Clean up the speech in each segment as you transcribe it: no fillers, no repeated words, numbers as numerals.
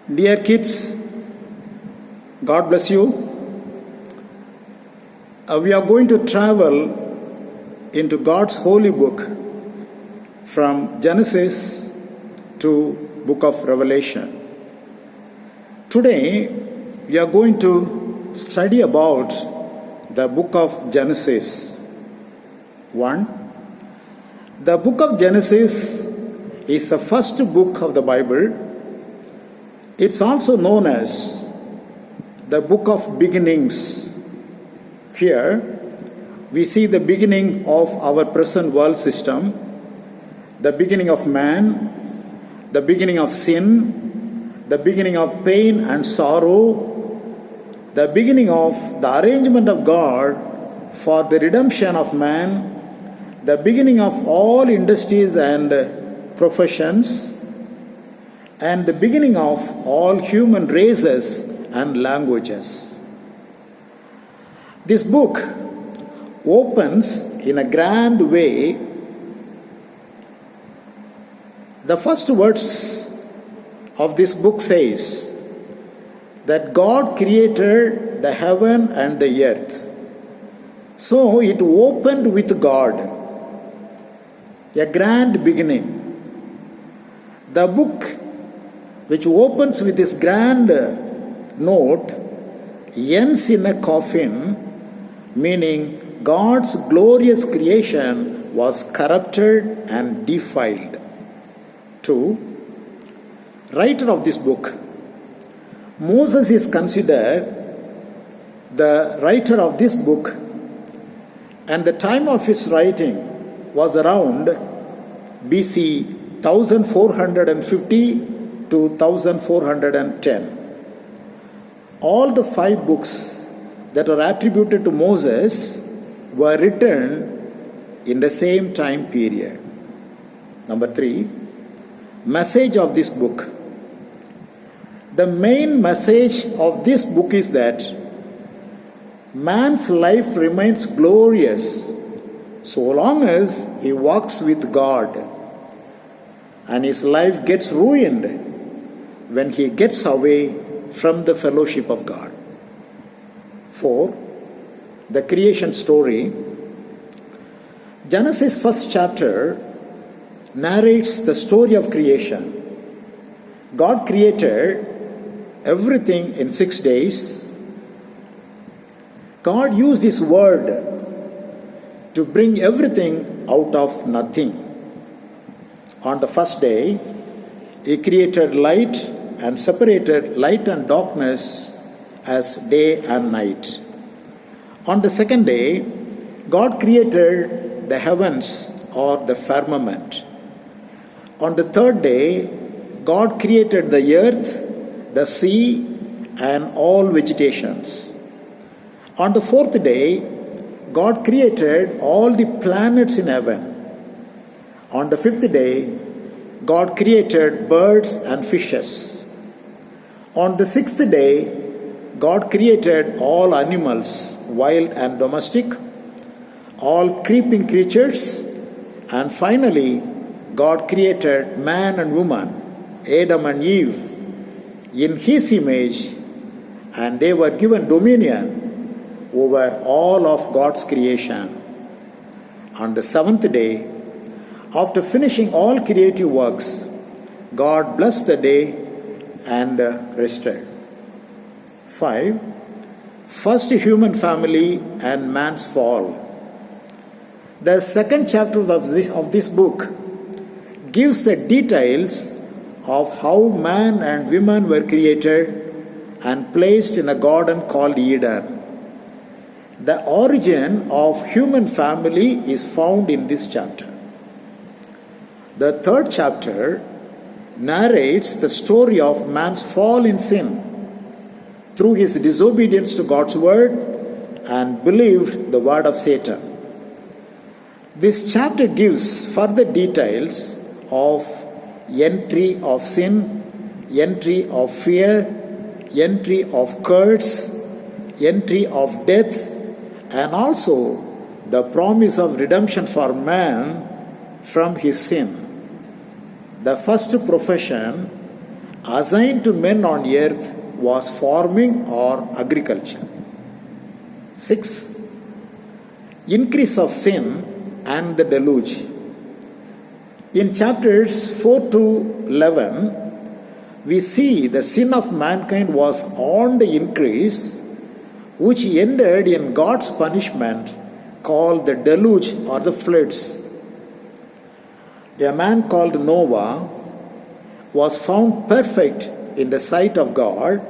Dear kids, God bless you. We are going to travel into God's holy book from Genesis to book of Revelation. Today, we are going to study about the book of Genesis. 1. The book of Genesis is the first book of the Bible. It's also known as the book of beginnings. Here, we see the beginning of our present world system, the beginning of man, the beginning of sin, the beginning of pain and sorrow, the beginning of the arrangement of God for the redemption of man, the beginning of all industries and professions, and the beginning of all human races and languages. This book opens in a grand way. The first words of this book says that God created the heaven and the earth. So it opened with God, a grand beginning. The book, which opens with this grand note, ends in a coffin, meaning God's glorious creation was corrupted and defiled. 2. Writer of this book. Moses is considered the writer of this book, and the time of his writing was around BC 1450 to 1410. All the 5 books that are attributed to Moses were written in the same time period. Number 3, message of this book. The main message of this book is that man's life remains glorious so long as he walks with God, and his life gets ruined when he gets away from the fellowship of God. 4. The creation story. Genesis first chapter narrates the story of creation. God created everything in 6 days. God used His word to bring everything out of nothing. On the first day, He created light and separated light and darkness as day and night. On the second day, God created the heavens or the firmament. On the third day, God created the earth, the sea, and all vegetations. On the fourth day, God created all the planets in heaven. On the fifth day, God created birds and fishes. On the sixth day, God created all animals, wild and domestic, all creeping creatures, and finally, God created man and woman, Adam and Eve, in His image, and they were given dominion over all of God's creation. On the seventh day, after finishing all creative works, God blessed the day and rested. 5. First human family and man's fall. The second chapter of this book gives the details of how man and woman were created and placed in a garden called Eden. The origin of human family is found in this chapter. The third chapter narrates the story of man's fall in sin through his disobedience to God's word and believed the word of Satan. This chapter gives further details of entry of sin, entry of fear, entry of curse, entry of death, and also the promise of redemption for man from his sin. The first profession assigned to men on earth was farming or agriculture. 6. Increase of sin and the deluge. In chapters 4 to 11, we see the sin of mankind was on the increase, which ended in God's punishment called the deluge or the floods. A man called Noah was found perfect in the sight of God,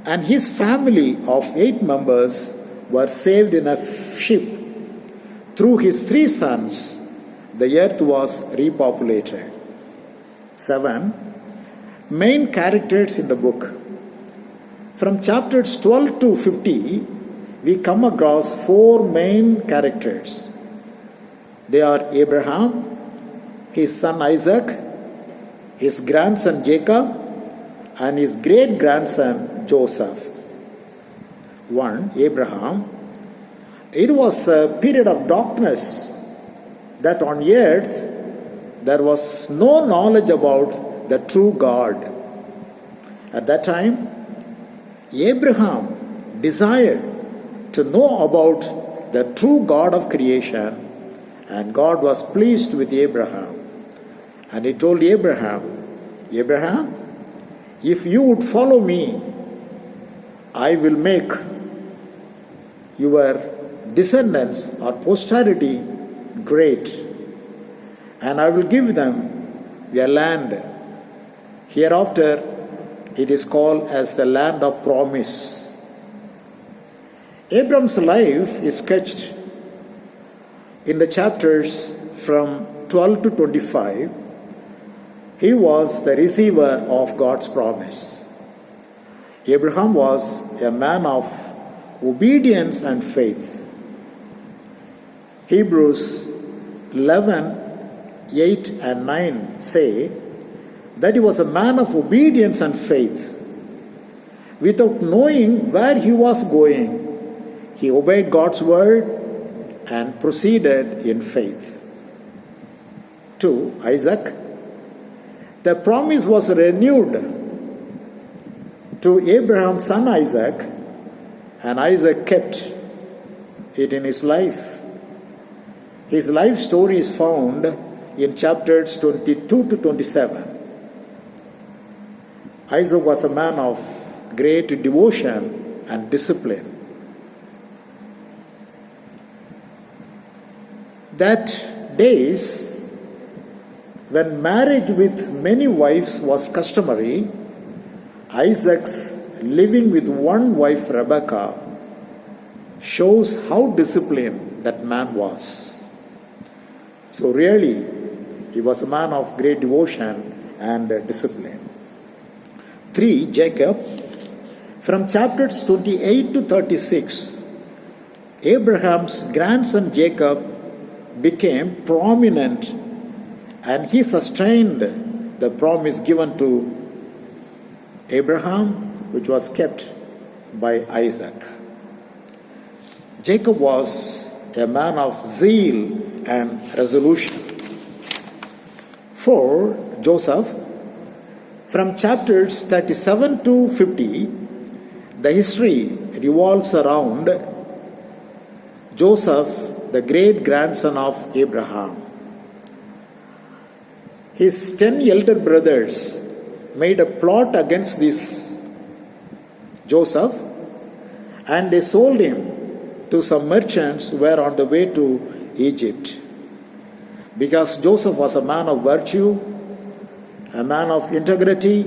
and his family of 8 members were saved in a ship. Through his 3 sons, the earth was repopulated. 7. Main characters in the book. From chapters 12 to 50, we come across 4 main characters. They are Abraham, his son Isaac, his grandson Jacob, and his great-grandson Joseph. 1. Abraham. It was a period of darkness that on earth there was no knowledge about the true God. At that time, Abraham desired to know about the true God of creation, and God was pleased with Abraham. And he told Abraham, Abraham, if you would follow me, I will make your descendants or posterity great, and I will give them a land. Hereafter, it is called as the land of promise. Abram's life is sketched in the chapters from 12 to 25. He was the receiver of God's promise. Abraham was a man of obedience and faith. Hebrews 11, 8 and 9 say that he was a man of obedience and faith. Without knowing where he was going, he obeyed God's word and proceeded in faith. 2. Isaac. The promise was renewed to Abraham's son Isaac, and Isaac kept it in his life. His life story is found in chapters 22 to 27. Isaac was a man of great devotion and discipline. That days when marriage with many wives was customary, Isaac's living with one wife, Rebekah, shows how disciplined that man was. So really, he was a man of great devotion and discipline. 3. Jacob. From chapters 28 to 36, Abraham's grandson Jacob became prominent, and he sustained the promise given to Abraham, which was kept by Isaac. Jacob was a man of zeal and resolution. 4. Joseph. From chapters 37 to 50, the history revolves around Joseph, the great-grandson of Abraham. His 10 elder brothers made a plot against this Joseph, and they sold him to some merchants who were on the way to Egypt. Because Joseph was a man of virtue, a man of integrity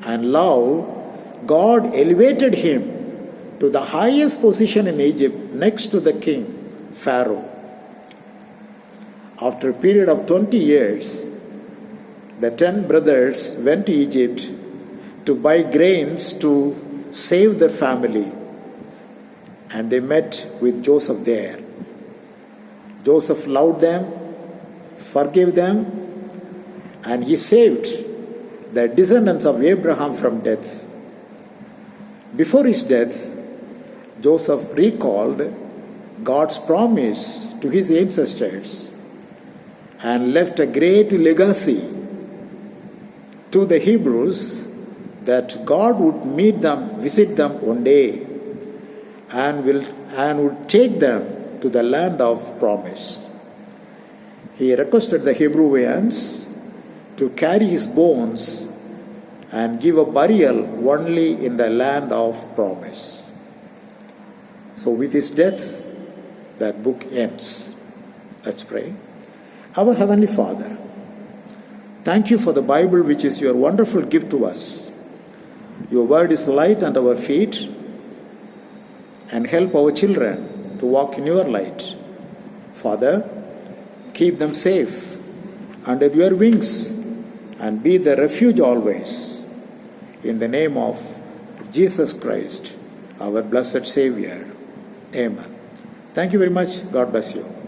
and love, God elevated him to the highest position in Egypt next to the king, Pharaoh. After a period of 20 years, the 10 brothers went to Egypt to buy grains to save their family, and they met with Joseph there. Joseph loved them, forgave them, and he saved the descendants of Abraham from death. Before his death, Joseph recalled God's promise to his ancestors and left a great legacy to the Hebrews that God would meet them, visit them one day, and would take them to the land of promise. He requested the Hebrewians to carry his bones and give a burial only in the land of promise. So with his death, that book ends. Let's pray. Our Heavenly Father, thank you for the Bible, which is your wonderful gift to us. Your word is light unto our feet, and help our children to walk in your light. Father, keep them safe under your wings and be the refuge always. In the name of Jesus Christ, our blessed Savior. Amen. Thank you very much. God bless you.